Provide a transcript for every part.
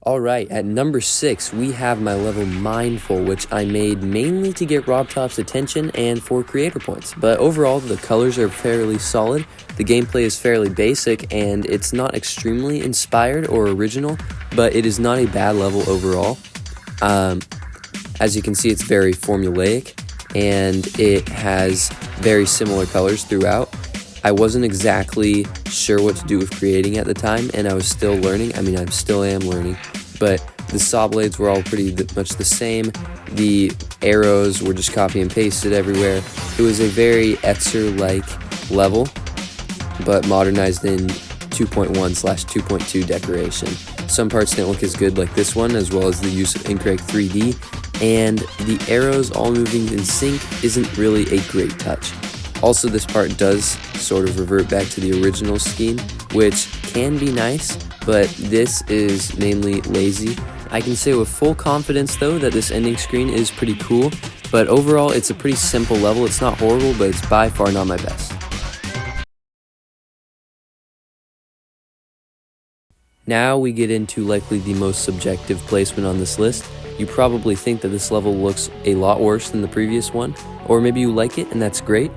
Alright, at number 6, we have my level Mindful, which I made mainly to get RobTop's attention and for creator points. But overall, the colors are fairly solid, the gameplay is fairly basic, and it's not extremely inspired or original, but it is not a bad level overall. As you can see, it's very formulaic, and it has very similar colors throughout. I wasn't exactly sure what to do with creating at the time, and I was still learning. I mean, I still am learning, but the saw blades were all pretty much the same. The arrows were just copy and pasted everywhere. It was a very Etzer-like level, but modernized in 2.1/2.2 decoration. Some parts didn't look as good like this one, as well as the use of incorrect 3D, and the arrows all moving in sync isn't really a great touch. Also, this part does sort of revert back to the original scheme, which can be nice, but this is mainly lazy. I can say with full confidence though that this ending screen is pretty cool, but overall it's a pretty simple level. It's not horrible, but it's by far not my best. Now we get into likely the most subjective placement on this list. You probably think that this level looks a lot worse than the previous one, or maybe you like it and that's great.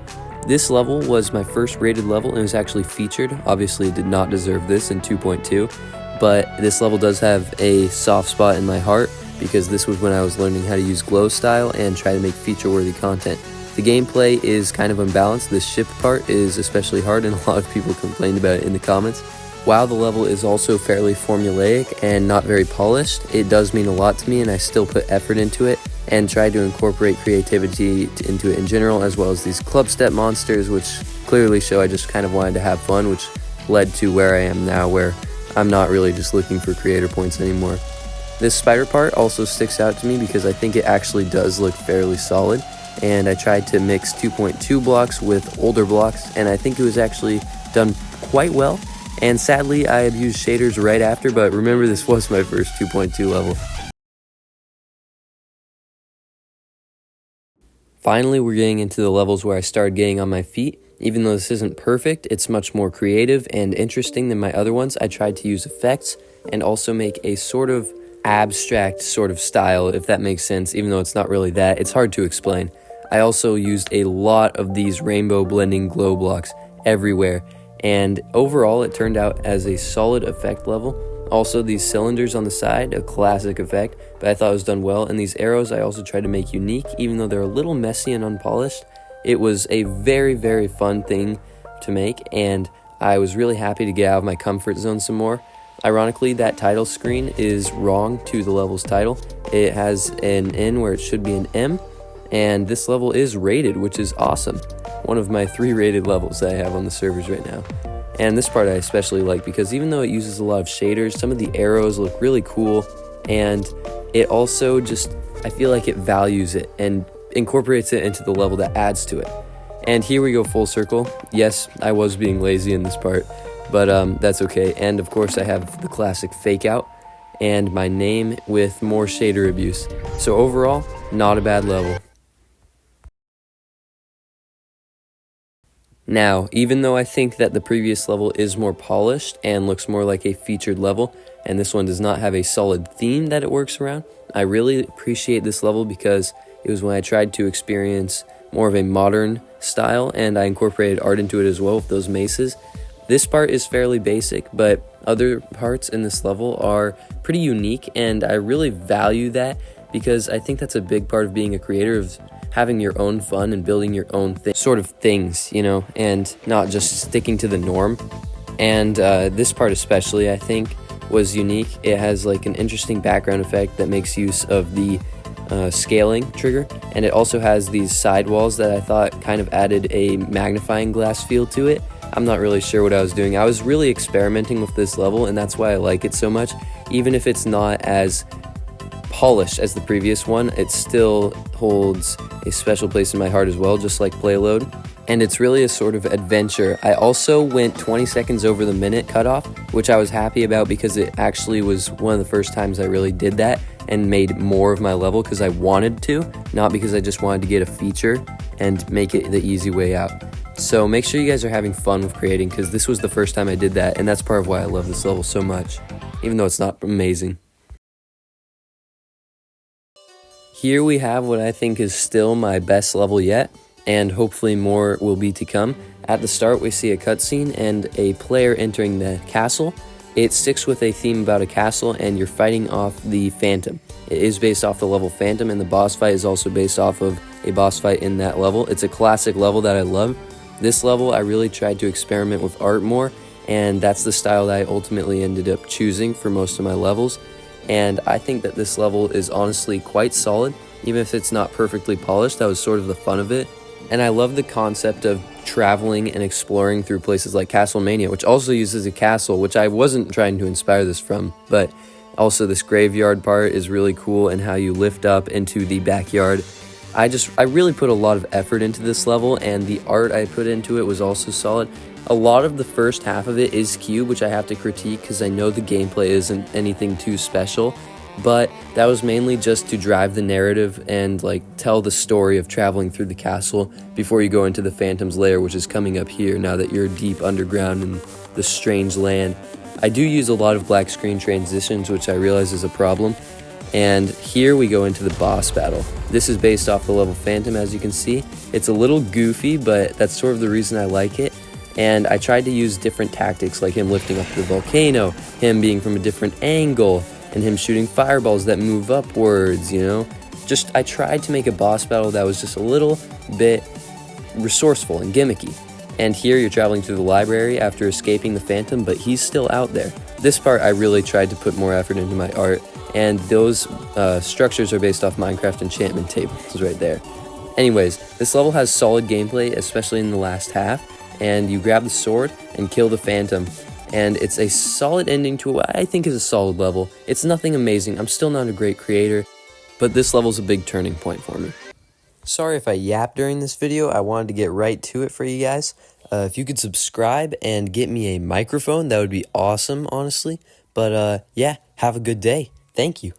This level was my first rated level and it was actually featured. Obviously it did not deserve this in 2.2, but this level does have a soft spot in my heart because this was when I was learning how to use glow style and try to make feature-worthy content. The gameplay is kind of unbalanced. The shift part is especially hard and a lot of people complained about it in the comments. While the level is also fairly formulaic and not very polished, it does mean a lot to me and I still put effort into it and try to incorporate creativity into it in general, as well as these club step monsters, which clearly show I just kind of wanted to have fun, which led to where I am now, where I'm not really just looking for creator points anymore. This spider part also sticks out to me because I think it actually does look fairly solid, and I tried to mix 2.2 blocks with older blocks, and I think it was actually done quite well. And sadly, I have used shaders right after, but remember, this was my first 2.2 level. Finally, we're getting into the levels where I started getting on my feet. Even though this isn't perfect, it's much more creative and interesting than my other ones. I tried to use effects and also make a sort of abstract sort of style, if that makes sense, even though it's not really that. It's hard to explain. I also used a lot of these rainbow blending glow blocks everywhere, and overall it turned out as a solid effect level. Also, these cylinders on the side, a classic effect, but I thought it was done well. And these arrows I also tried to make unique, even though they're a little messy and unpolished. It was a very, very fun thing to make, and I was really happy to get out of my comfort zone some more. Ironically, that title screen is wrong to the level's title. It has an N where it should be an M, and this level is rated, which is awesome. One of my 3 rated levels that I have on the servers right now. And this part I especially like because even though it uses a lot of shaders, some of the arrows look really cool, and it also just, I feel like it values it and incorporates it into the level that adds to it. And here we go full circle. Yes, I was being lazy in this part, but that's okay. And of course I have the classic fake out and my name with more shader abuse. So overall, not a bad level. Now, even though I think that the previous level is more polished and looks more like a featured level, and this one does not have a solid theme that it works around, I really appreciate this level because it was when I tried to experience more of a modern style, and I incorporated art into it as well with those maces. This part is fairly basic, but other parts in this level are pretty unique, and I really value that because I think that's a big part of being a creator, of having your own fun and building your own sort of things, you know, and not just sticking to the norm. And this part especially, I think, was unique. It has like an interesting background effect that makes use of the scaling trigger, and it also has these side walls that I thought kind of added a magnifying glass feel to it. I'm not really sure what I was doing. I was really experimenting with this level, and that's why I like it so much. Even if it's not as polished as the previous one, it still holds a special place in my heart as well, just like Playload. And it's really a sort of adventure. I also went 20 seconds over the minute cutoff, which I was happy about because it actually was one of the first times I really did that and made more of my level because I wanted to, not because I just wanted to get a feature and make it the easy way out. So make sure you guys are having fun with creating, because this was the first time I did that, and that's part of why I love this level so much, even though it's not amazing. Here we have what I think is still my best level yet, and hopefully more will be to come. At the start, we see a cutscene and a player entering the castle. It sticks with a theme about a castle, and you're fighting off the Phantom. It is based off the level Phantom, and the boss fight is also based off of a boss fight in that level. It's a classic level that I love. This level, I really tried to experiment with art more, and that's the style that I ultimately ended up choosing for most of my levels. And I think that this level is honestly quite solid, even if it's not perfectly polished. That was sort of the fun of it. And I love the concept of traveling and exploring through places like Castlemania, which also uses a castle, which I wasn't trying to inspire this from, but also this graveyard part is really cool, and how you lift up into the backyard. I really put a lot of effort into this level, and the art I put into it was also solid. A lot of the first half of it is cube, which I have to critique because I know the gameplay isn't anything too special, but that was mainly just to drive the narrative and like tell the story of traveling through the castle before you go into the Phantom's lair, which is coming up here now that you're deep underground in the strange land. I do use a lot of black screen transitions, which I realize is a problem. And here we go into the boss battle. This is based off the level Phantom, as you can see. It's a little goofy, but that's sort of the reason I like it. And I tried to use different tactics, like him lifting up the volcano, him being from a different angle, and him shooting fireballs that move upwards, you know? I tried to make a boss battle that was just a little bit resourceful and gimmicky. And here you're traveling through the library after escaping the Phantom, but he's still out there. This part I really tried to put more effort into my art, and those structures are based off Minecraft enchantment tables right there. Anyways, this level has solid gameplay, especially in the last half, and you grab the sword and kill the Phantom, and it's a solid ending to what I think is a solid level. It's nothing amazing, I'm still not a great creator, but this level's a big turning point for me. Sorry if I yapped during this video, I wanted to get right to it for you guys. If you could subscribe and get me a microphone, that would be awesome, honestly. But yeah, have a good day. Thank you.